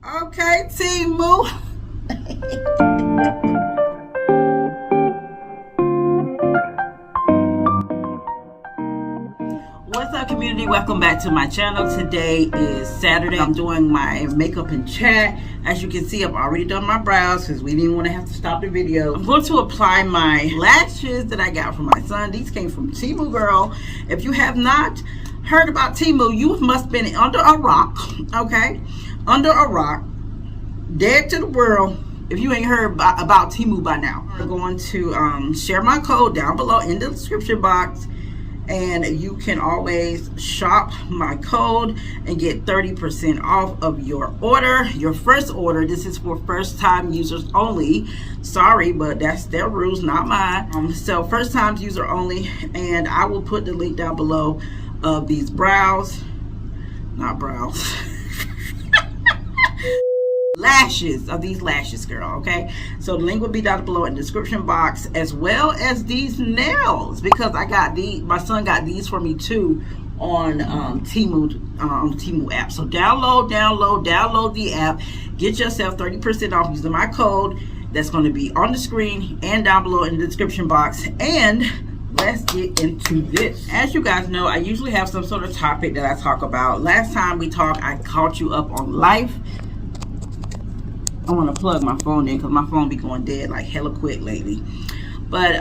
Okay, TEMU. What's up, community? Welcome back to my channel. Today is Saturday. I'm doing my makeup and chat. As you can see, I've already done my brows because we didn't want to have to stop the video. I'm going to apply my lashes that I got from my son. These came from TEMU, girl. If you have not heard about TEMU, you must have been under a rock, okay? Under a rock, dead to the world, if you ain't heard about TEMU by now. I'm going to share my code down below in the description box, and you can always shop my code and get 30% off of your order, your first order. This is for first time users only. Sorry, but that's their rules, not mine. So first time user only, and I will put the link down below of these brows, not brows, lashes, of these lashes, girl. Okay, so the link will be down below in the description box, as well as these nails, because I got these, my son got these for me too on TEMU app. So download the app, get yourself 30% off using my code that's going to be on the screen and down below in the description box. And let's get into this. As you guys know, I usually have some sort of topic that I talk about. Last time we talked, I caught you up on life. I want to plug my phone in because my phone be going dead like hella quick lately. But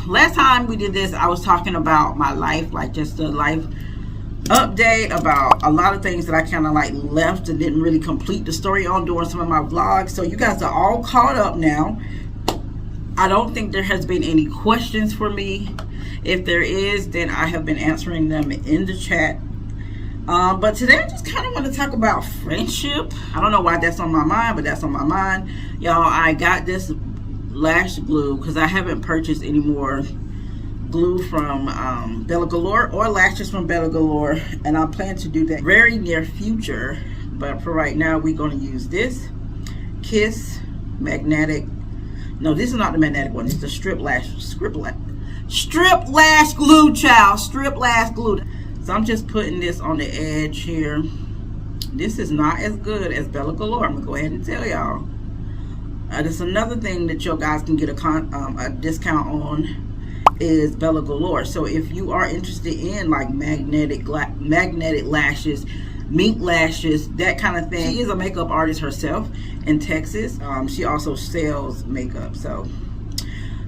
last time we did this, I was talking about my life, like just a life update about a lot of things that I kind of like left and didn't really complete the story on during some of my vlogs. So you guys are all caught up now. I don't think there has been any questions for me. If there is, then I have been answering them in the chat. But today I just kind of want to talk about friendship. I don't know why that's on my mind, but that's on my mind. Y'all, I got this lash glue because I haven't purchased any more glue from GALORE or lashes from GALORE, and I plan to do that very near future. But for right now, we're going to use this Kiss magnetic. No, this is not the magnetic one. It's the strip lash glue, child. Strip lash glue. So I'm just putting this on the edge here. This is not as good as GALORE. I'm gonna go ahead and tell y'all. There's another thing that you guys can get a discount on is GALORE. So if you are interested in like magnetic lashes, mink lashes, that kind of thing. She is a makeup artist herself in Texas. She also sells makeup. So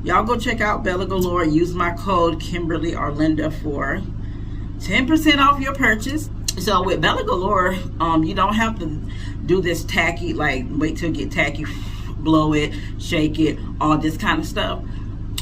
y'all go check out GALORE. Use my code kimberlyarlynda for 10% off your purchase. So with GALORE, you don't have to do this tacky, like wait till it get tacky, blow it, shake it, all this kind of stuff.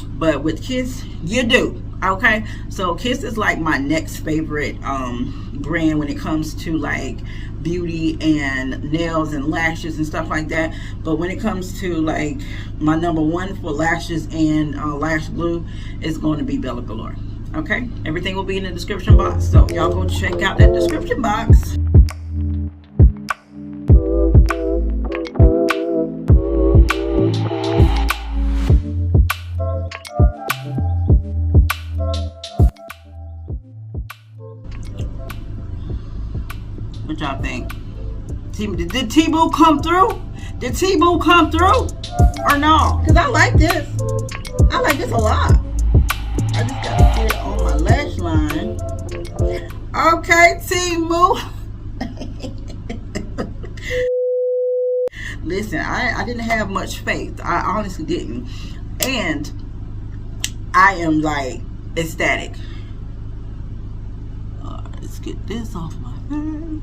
But with Kiss, you do. Okay, so Kiss is like my next favorite brand when it comes to like beauty and nails and lashes and stuff like that. But when it comes to like my number one for lashes and lash glue, is going to be GALORE. Okay, everything will be in the description box, so y'all go check out that description box. What y'all think? Did TEMU come through? Did TEMU come through or no? Because I like this. I like this a lot. I just got to get it on my lash line. Okay, TEMU. Listen, I didn't have much faith. I honestly didn't. And I am like ecstatic. Let's get this off my head.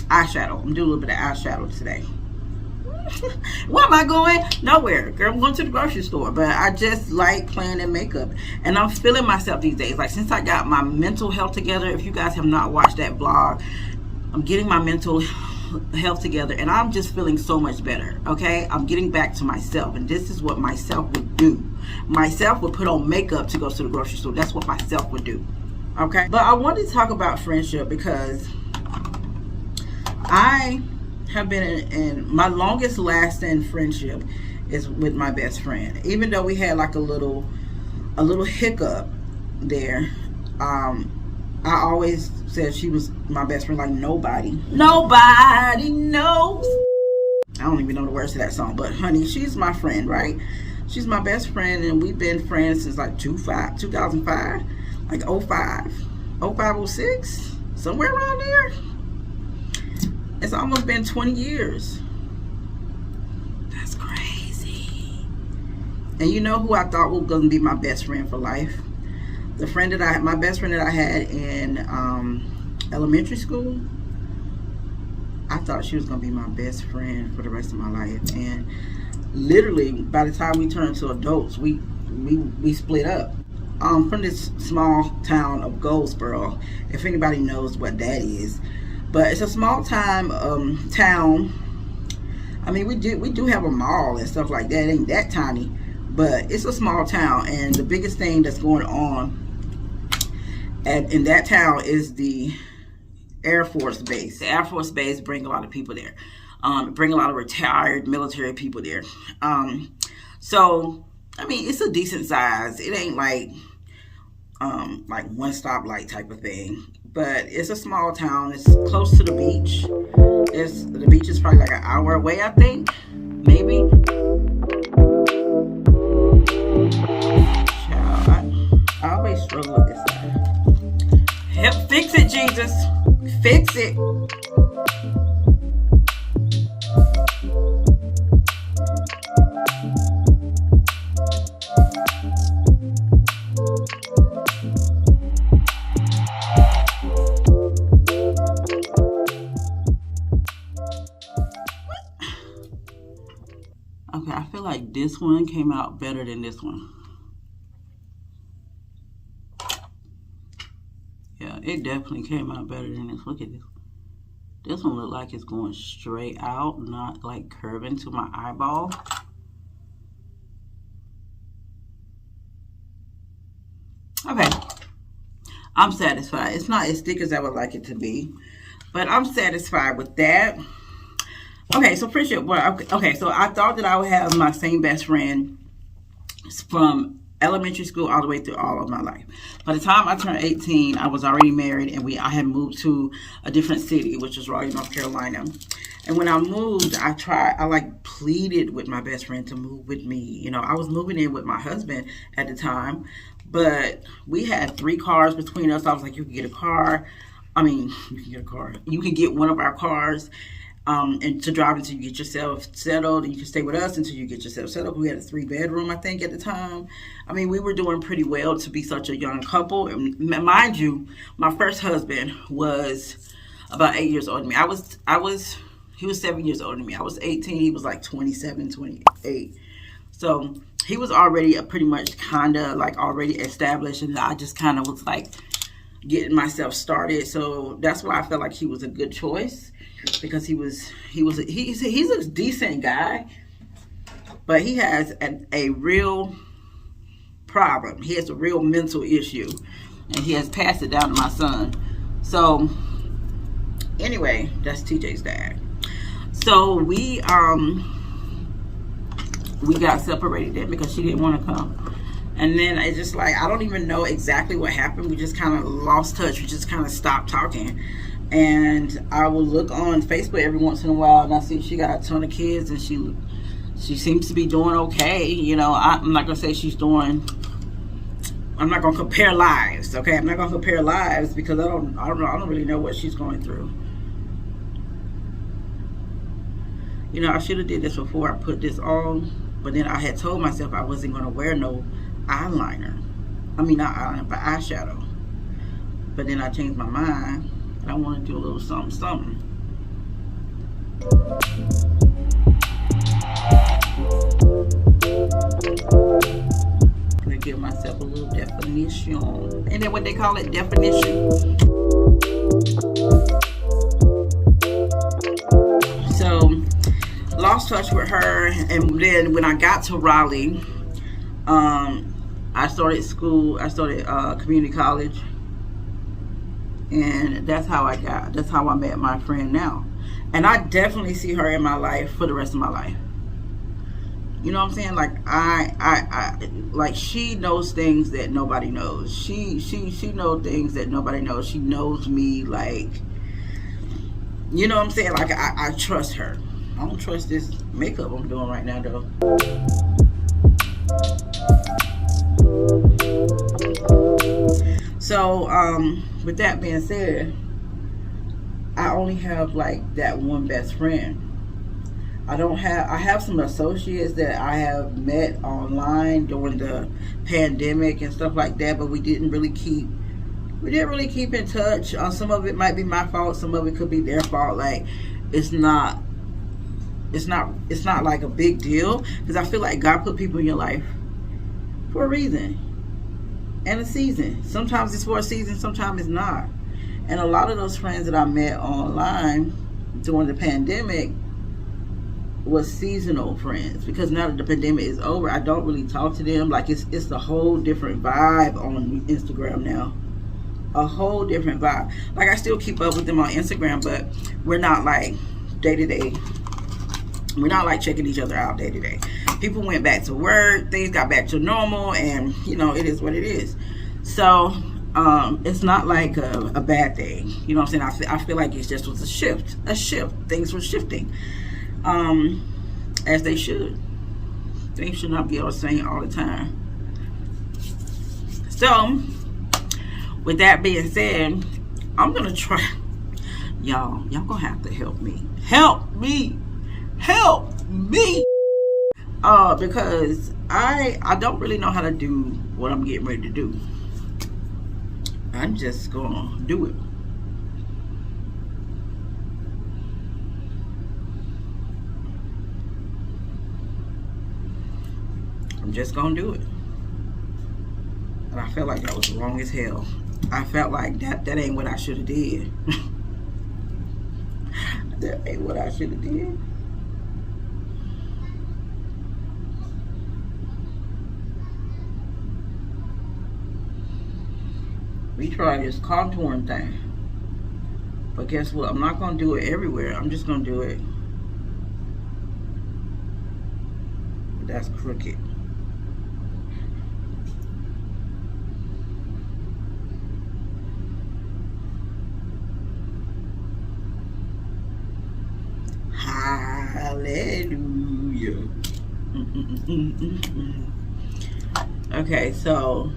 Eyeshadow. I'm doing a little bit of eyeshadow today. Where am I going? Nowhere, girl. I'm going to the grocery store, but I just like playing in makeup, and I'm feeling myself these days. Like since I got my mental health together, if you guys have not watched that vlog, I'm getting my mental health together, and I'm just feeling so much better. Okay, I'm getting back to myself, and this is what myself would do. Myself would put on makeup to go to the grocery store. That's what myself would do. Okay, but I wanted to talk about friendship because I have been in my longest lasting friendship is with my best friend. Even though we had like a little hiccup there, I always said she was my best friend, like nobody knows. I don't even know the words to that song, but honey, she's my friend, right? She's my best friend, and we've been friends since like 2005, like 05, 06, somewhere around there. It's almost been 20 years. That's crazy. And you know who I thought was going to be my best friend for life? My best friend that I had in elementary school. I thought she was going to be my best friend for the rest of my life. And literally, by the time we turned to adults, we split up. From this small town of Goldsboro, if anybody knows what that is. But it's a small time town. I mean, we do have a mall and stuff like that. It ain't that tiny, but it's a small town. And the biggest thing that's going on in that town is the Air Force Base. The Air Force Base bring a lot of people there. Bring a lot of retired military people there. So, I mean, it's a decent size. It ain't like one stoplight type of thing. But it's a small town. It's close to the beach. The beach is probably like an hour away, I think. Maybe. Child, I always struggle with this stuff. Help fix it, Jesus. Fix it. Okay, I feel like this one came out better than this one. Yeah, it definitely came out better than this. Look at this. This one looked like it's going straight out, not like curving to my eyeball. Okay, I'm satisfied. It's not as thick as I would like it to be, but I'm satisfied with that. Okay, so appreciate what. Okay, so I thought that I would have my same best friend from elementary school all the way through all of my life. By the time I turned 18, I was already married, and I had moved to a different city, which is Raleigh, North Carolina. And when I moved, I like pleaded with my best friend to move with me. You know, I was moving in with my husband at the time, but we had 3 cars between us. I was like, you can get a car. I mean, you can get a car. You can get one of our cars. And to drive until you get yourself settled, and you can stay with us until you get yourself settled. We had a 3-bedroom, I think, at the time. I mean, we were doing pretty well to be such a young couple. And mind you, my first husband was about 8 years older than me. He was 7 years older than me. I was 18. He was like 27, 28. So he was already pretty much kind of like already established, and I just kind of was like getting myself started. So that's why I felt like he was a good choice. Because he's a decent guy, but he has a real problem. He has a real mental issue, and he has passed it down to my son. So anyway, that's TJ's dad. So we got separated then because she didn't want to come. And then it's just like, I don't even know exactly what happened. We just kind of lost touch. We just kind of stopped talking. And I will look on Facebook every once in a while, and I see she got a ton of kids, and she seems to be doing okay. You know, I'm not gonna say she's doing. I'm not gonna compare lives, okay? I'm not gonna compare lives because I don't really know what she's going through. You know, I should have did this before I put this on, but then I had told myself I wasn't gonna wear no eyeliner. I mean, not eyeliner, but eyeshadow. But then I changed my mind. I want to do a little something. I'm going to give myself a little definition. And then what they call it, definition. So, lost touch with her. And then when I got to Raleigh, I started community college. And that's how I met my friend now. And I definitely see her in my life for the rest of my life. You know what I'm saying? Like I like, she knows things that nobody knows. She knows things that nobody knows. She knows me, like, you know what I'm saying? Like I trust her. I don't trust this makeup I'm doing right now though. So with that being said, I only have like that one best friend. I have some associates that I have met online during the pandemic and stuff like that, but we didn't really keep in touch. Some of it might be my fault, some of it could be their fault. Like, it's not like a big deal, because I feel like God put people in your life for a reason and a season. Sometimes it's for a season, sometimes it's not. And a lot of those friends that I met online during the pandemic was seasonal friends, because now that the pandemic is over, I don't really talk to them. Like, it's a whole different vibe on Instagram now. A whole different vibe. Like, I still keep up with them on Instagram, but we're not like day to day. We're not like checking each other out day to day. People went back to work, things got back to normal, and you know, it is what it is. So it's not like a bad thing. You know what I'm saying? I feel like it just was a shift. Things were shifting. As they should. Things should not be all the same all the time. So, with that being said, I'm gonna try. Y'all gonna have to help me. Help me! Because I don't really know how to do what I'm getting ready to do. I'm just gonna do it. I'm just gonna do it. And I felt like that was wrong as hell. I felt like that ain't what I should have did. That ain't what I should have did. We tried this contouring thing. But guess what? I'm not gonna do it everywhere. I'm just gonna do it. That's crooked. Hallelujah. Okay, so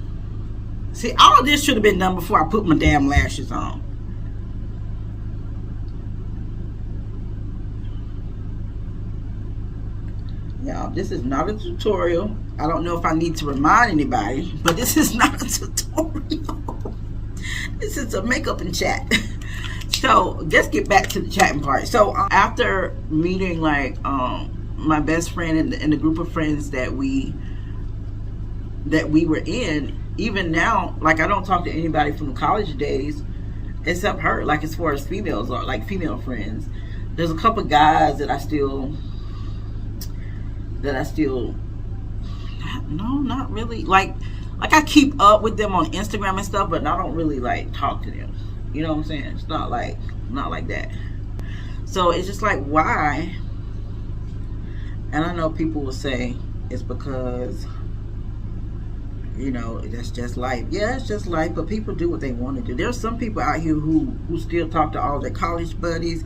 see, all of this should have been done before I put my damn lashes on. Y'all, this is not a tutorial. I don't know if I need to remind anybody, but this is not a tutorial. This is a makeup and chat. So let's get back to the chatting part. So after meeting like my best friend and the group of friends that we were in, even now, like, I don't talk to anybody from the college days except her, like, as far as females, or like female friends. There's a couple guys that I still no, not really, like I keep up with them on Instagram and stuff, but I don't really like talk to them. You know what I'm saying? It's not like that. So it's just like, why? And I know people will say it's because, you know, that's just life. Yeah, it's just life, but people do what they want to do. There's some people out here who still talk to all their college buddies,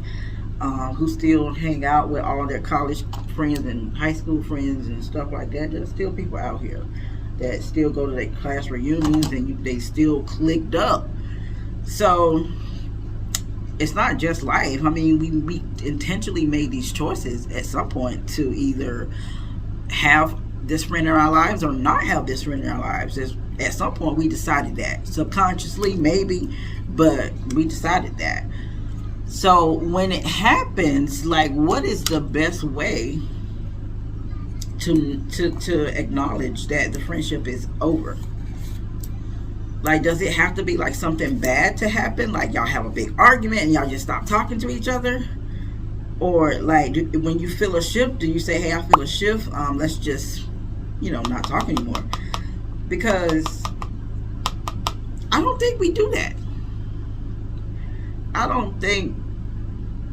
who still hang out with all their college friends and high school friends and stuff like that. There's still people out here that still go to their class reunions and they still clicked up. So it's not just life. I mean, we intentionally made these choices at some point to either have this friend in our lives or not have this friend in our lives. At some point we decided that, subconsciously maybe, but we decided that. So when it happens, like, what is the best way to acknowledge that the friendship is over? Like, does it have to be like something bad to happen? Like, y'all have a big argument and y'all just stop talking to each other? Or like, when you feel a shift, do you say, hey, I feel a shift, let's just, you know, not talk anymore? Because I don't think we do that. I don't think,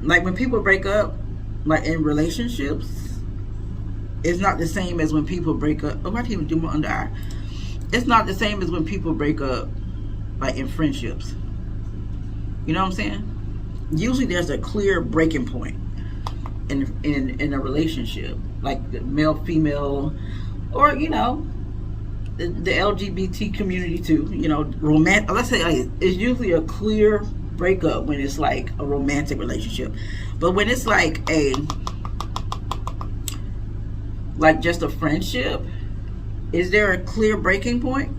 like, when people break up, like in relationships, It's not the same as when people break up. Oh, I didn't even do my under eye. It's not the same as when people break up, like in friendships. You know what I'm saying? Usually there's a clear breaking point in a relationship, like the male, female, or you know, the LGBT community too. You know, romantic. Let's say like, it's usually a clear breakup when it's like a romantic relationship, but when it's like just a friendship, is there a clear breaking point?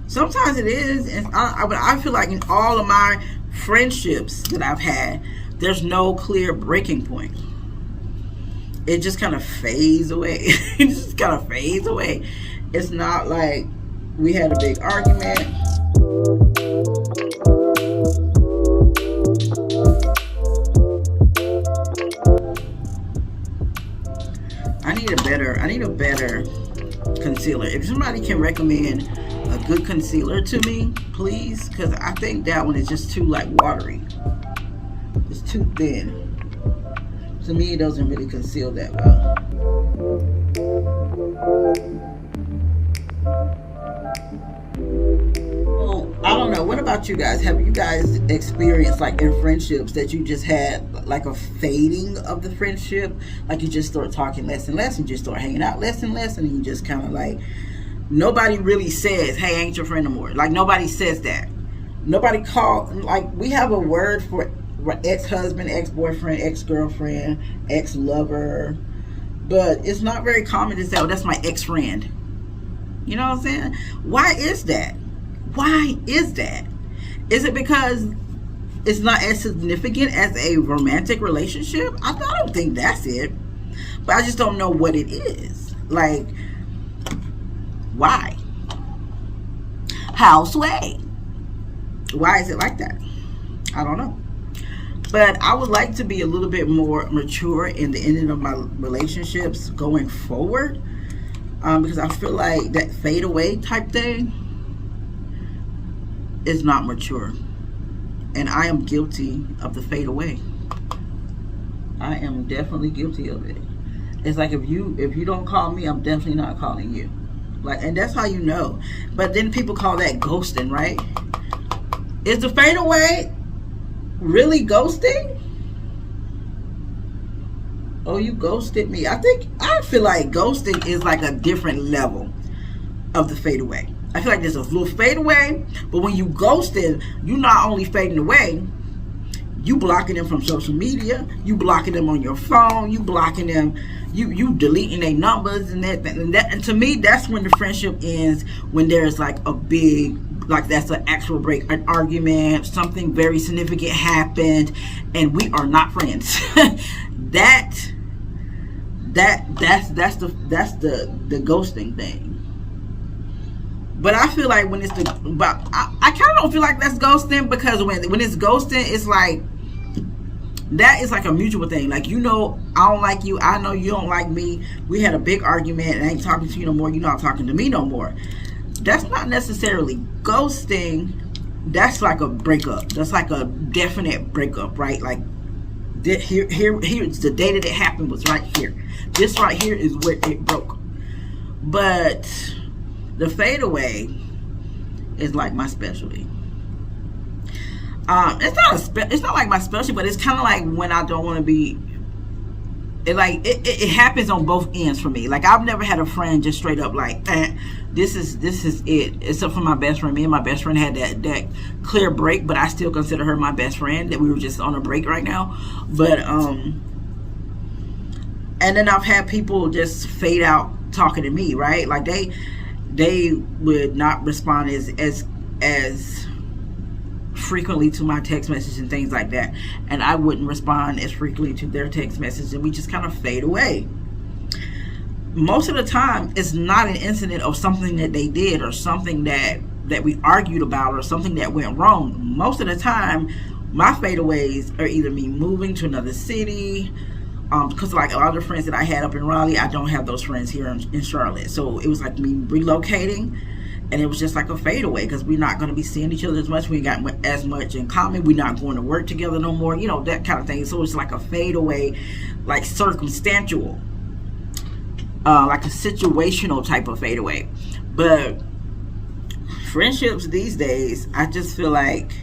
Sometimes it is, and I feel like in all of my friendships that I've had, there's no clear breaking point. It just kind of fades away. It just kind of fades away. It's not like we had a big argument. I need a better concealer. If somebody can recommend a good concealer to me, please, because I think that one is just too like watery. It's too thin. To me, it doesn't really conceal that well. Well, I don't know. What about you guys? Have you guys experienced like in friendships that you just had like a fading of the friendship? Like you just start talking less and less and just start hanging out less and less, and you just kind of like, nobody really says, hey, I ain't your friend no more. Like nobody says that. Nobody like we have a word for ex-husband, ex-boyfriend, ex-girlfriend, ex-lover, but it's not very common to say, oh, that's my ex-friend. You know what I'm saying? Why is that? Why is that? Is it because it's not as significant as a romantic relationship? I don't think that's it, but I just don't know what it is. Like, why? How sway? Why is it like that? I don't know. But I would like to be a little bit more mature in the ending of my relationships going forward, because I feel like that fade away type thing is not mature, and I am guilty of the fade away. I am definitely guilty of it. It's like if you don't call me, I'm definitely not calling you. Like, and that's how you know. But then people call that ghosting, right? Is the fade away really ghosting? Oh, you ghosted me. I feel like ghosting is like a different level of the fade away. I feel like there's a little fade away, but when you ghosted, you not only fading away, you blocking them from social media, you blocking them on your phone, you blocking them, you deleting their numbers and that, and to me, that's when the friendship ends, when there's like a big, like that's an actual break, an argument, something very significant happened, and we are not friends. that's the ghosting thing. But I feel like when it's I kind of don't feel like that's ghosting, because when it's ghosting, it's like, that is like a mutual thing. Like, you know, I don't like you, I know you don't like me, we had a big argument and I ain't talking to you no more, you're not talking to me no more. That's not necessarily ghosting. That's like a breakup. That's like a definite breakup, right? Like, here's the day that it happened was right here. This right here is where it broke. But the fade away is like my specialty. It's not like my specialty, but it's kind of like when I don't want to be. It happens on both ends for me. Like, I've never had a friend just straight up like, this is it. Except for my best friend. Me and my best friend had that clear break, but I still consider her my best friend. That we were just on a break right now. But and then I've had people just fade out talking to me, right? Like they would not respond as frequently to my text messages and things like that, and I wouldn't respond as frequently to their text messages, and we just kind of fade away. Most of the time, it's not an incident of something that they did or something that we argued about or something that went wrong. Most of the time, my fadeaways are either me moving to another city, because like a lot of the friends that I had up in Raleigh, I don't have those friends here in Charlotte, so it was like me relocating. And it was just like a fade away, because we're not going to be seeing each other as much. We ain't got as much in common. We're not going to work together no more. You know, that kind of thing. So it's like a fade away, like circumstantial. like a situational type of fadeaway. But friendships these days, I just feel like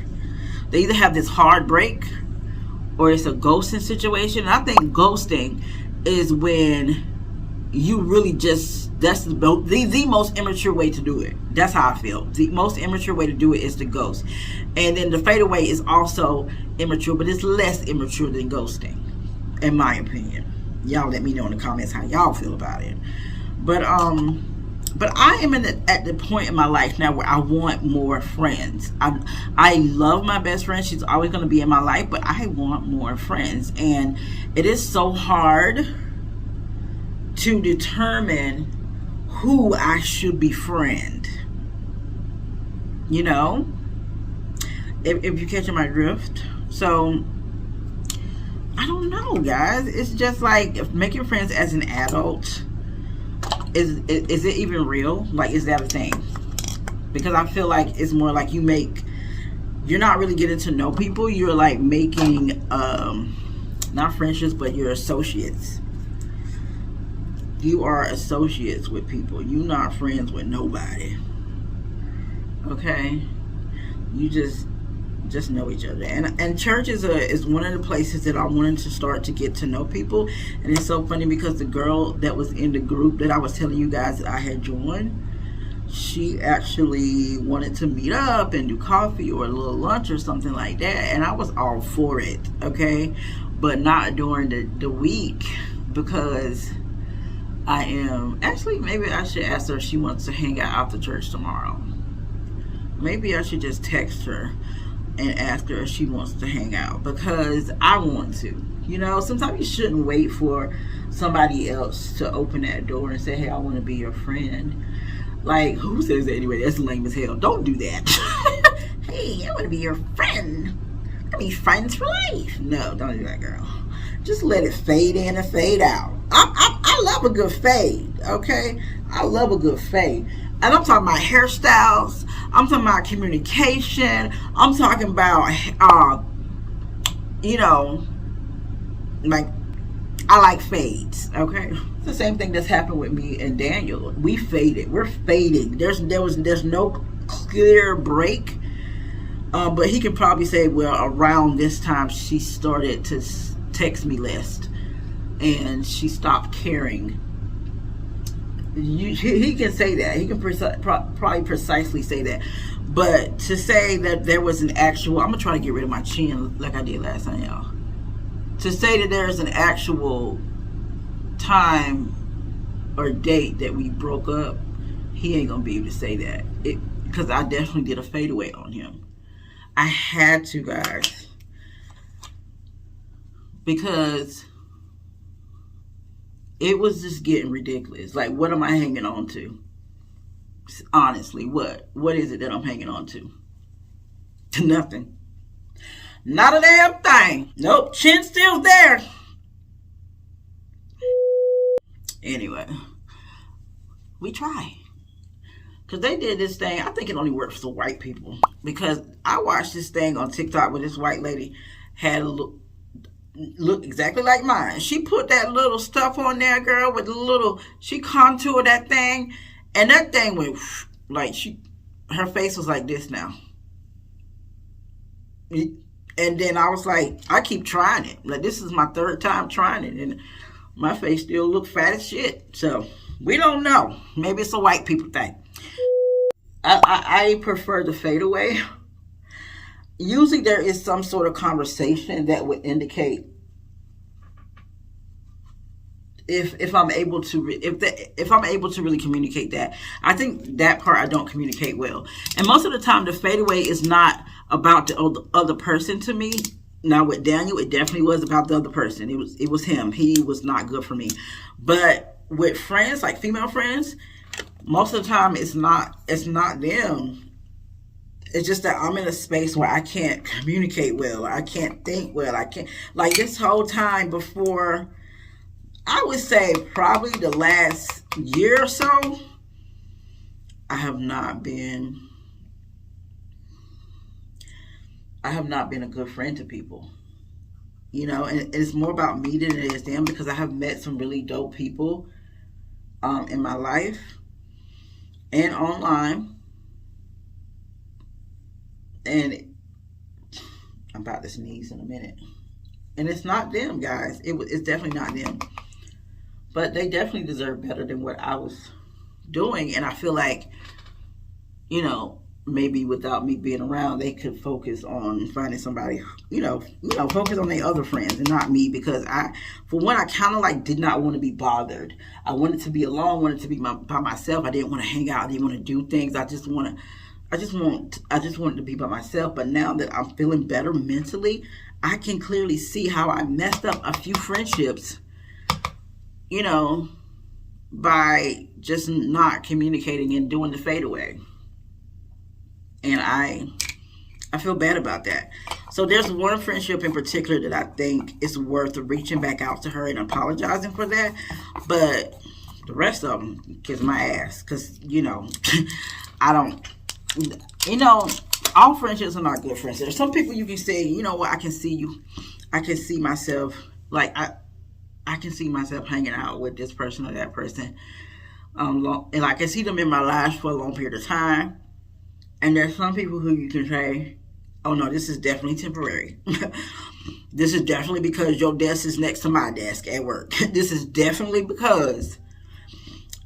they either have this hard break or it's a ghosting situation. And I think ghosting is when you really just, that's the most immature way to do it. That's how I feel. The most immature way to do it is to ghost. And then the fadeaway is also immature, but it's less immature than ghosting, in my opinion. Y'all let me know in the comments how y'all feel about it. But I am at the point in my life now where I want more friends. I love my best friend. She's always going to be in my life, but I want more friends. And it is so hard to determine who I should befriend. You know? If you're catching my drift. So, I don't know, guys. It's just like making friends as an adult. Is it even real? Like, is that a thing? Because I feel like it's more like you're not really getting to know people. You're like making, not friendships, but you're associates. You are associates with people. You're not friends with nobody. Okay? You just know each other. And church is one of the places that I wanted to start to get to know people. And it's so funny because the girl that was in the group that I was telling you guys that I had joined, she actually wanted to meet up and do coffee or a little lunch or something like that. And I was all for it, okay? But not during the week, because I am, actually maybe I should ask her if she wants to hang out after church tomorrow. Maybe I should just text her and ask her if she wants to hang out, because I want to. You know, sometimes you shouldn't wait for somebody else to open that door and say, hey, I want to be your friend. Like, who says that anyway? That's lame as hell. Don't do that. Hey, I want to be your friend. I mean, friends for life. No, don't do that, girl. Just let it fade in and fade out. I love a good fade, okay? I love a good fade. And I'm talking about hairstyles. I'm talking about communication. I'm talking about, you know, like, I like fades, okay? It's the same thing that's happened with me and Daniel. We faded. We're fading. There's no clear break. But he could probably say, well, around this time, she started to text me less. And she stopped caring. He can say that. He can probably precisely say that. But to say that there was an actual, I'm going to try to get rid of my chin like I did last time, y'all. To say that there's an actual time or date that we broke up, he ain't going to be able to say that. Because I definitely did a fadeaway on him. I had to, guys. Because it was just getting ridiculous. Like, what am I hanging on to? Honestly, what? What is it that I'm hanging on to? Nothing. Not a damn thing. Nope, chin still there. Anyway, we try. Because they did this thing, I think it only works for white people. Because I watched this thing on TikTok where this white lady had a look exactly like mine. She put that little stuff on there, girl, with the little, she contoured that thing, and that thing went like, her face was like this now. And then I was like, I keep trying it. Like, this is my third time trying it, and my face still look fat as shit. So we don't know. Maybe it's a white people thing. I prefer the fadeaway. Usually there is some sort of conversation that would indicate if I'm able to if I'm able to really communicate that. I think that part I don't communicate well. And most of the time the fadeaway is not about the other person to me. Now with Daniel, it definitely was about the other person. It was him. He was not good for me. But with friends, like female friends, most of the time it's not them. It's just that I'm in a space where I can't communicate well. I can't think well. I can't, like, this whole time before, I would say probably the last year or so, I have not been a good friend to people. You know, and it's more about me than it is them, because I have met some really dope people in my life and online. And I'm about to sneeze in a minute. And it's not them, guys. It's definitely not them. But they definitely deserve better than what I was doing. And I feel like, you know, maybe without me being around, they could focus on finding somebody, focus on their other friends and not me, because for one, I kind of like did not want to be bothered. I wanted to be alone, wanted to be by myself. I didn't want to hang out. I didn't want to do things. I just wanted to be by myself. But now that I'm feeling better mentally, I can clearly see how I messed up a few friendships, you know, by just not communicating and doing the fadeaway. And I feel bad about that. So there's one friendship in particular that I think is worth reaching back out to her and apologizing for that. But the rest of them kiss my ass, because, you know, I don't, you know, all friendships are not good friendships. There's some people you can say, you know what, I can see you. I can see myself, like, I can see myself hanging out with this person or that person. And I can see them in my life for a long period of time. And there's some people who you can say, oh no, this is definitely temporary. This is definitely because your desk is next to my desk at work. This is definitely because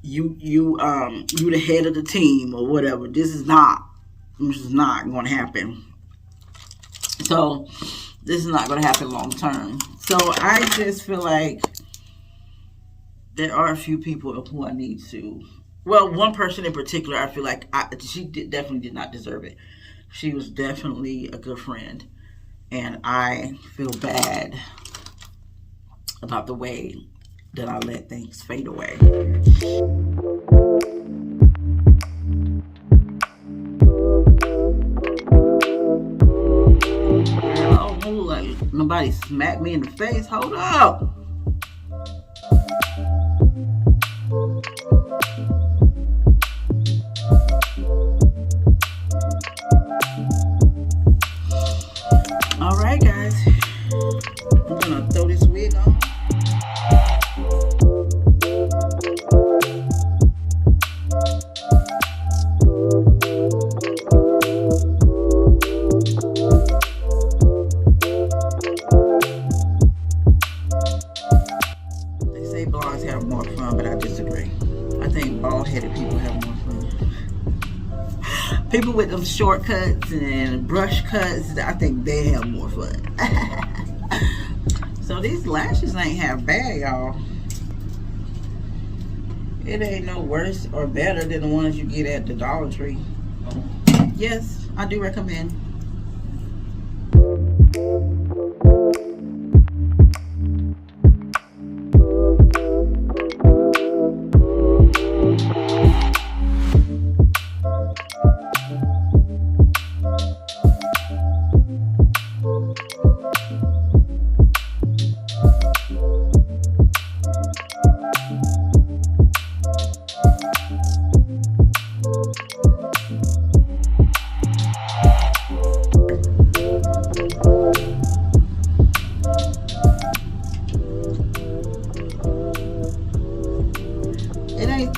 you the head of the team or whatever. This is not going to happen. So this is not going to happen long term. So I just feel like there are a few people who I need to. Well, one person in particular, I feel like she definitely did not deserve it. She was definitely a good friend. And I feel bad about the way that I let things fade away. Oh, like nobody smacked me in the face. Hold up. All right, guys. I'm gonna throw this wig on. They say blondes have more fun, but I disagree. I think bald-headed people have more fun. People with them shortcuts and brush cuts, I think they have more fun. So these lashes ain't half bad, y'all. It ain't no worse or better than the ones you get at the Dollar Tree. Yes, I do recommend.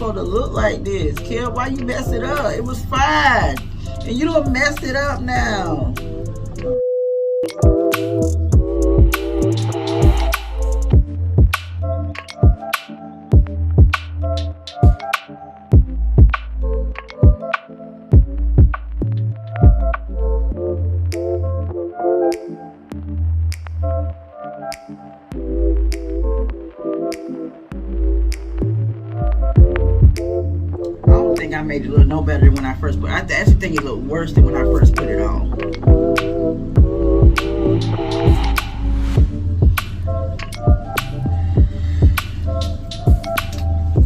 To look like this, Kim. Why you mess it up? It was fine, and you don't mess it up now. I made it look no better than when I first put it. I actually think it looked worse than when I first put it on.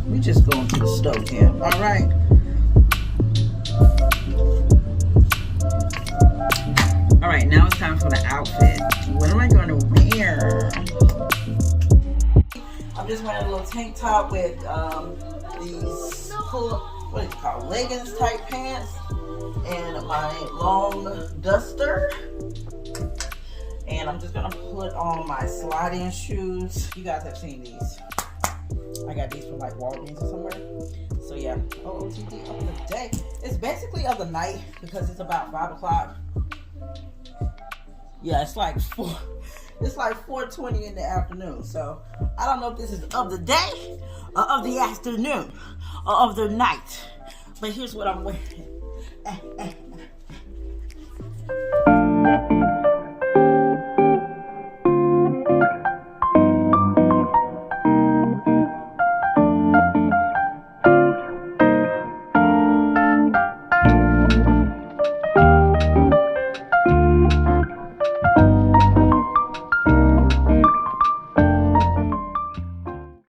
We just going to the stove, Kim. All right. All right, now it's time for the outfit. What am I going to wear? I'm just wearing a little tank top with these what is it called, leggings type pants, and my long duster. And I'm just gonna put on my sliding shoes. You guys have seen these. I got these from like Walgreens or somewhere. So yeah, OOTD of the day. It's basically of the night because it's about 5 o'clock. Yeah, it's like 4:20 in the afternoon. So I don't know if this is of the day or of the afternoon or of the night. But here's what I'm wearing.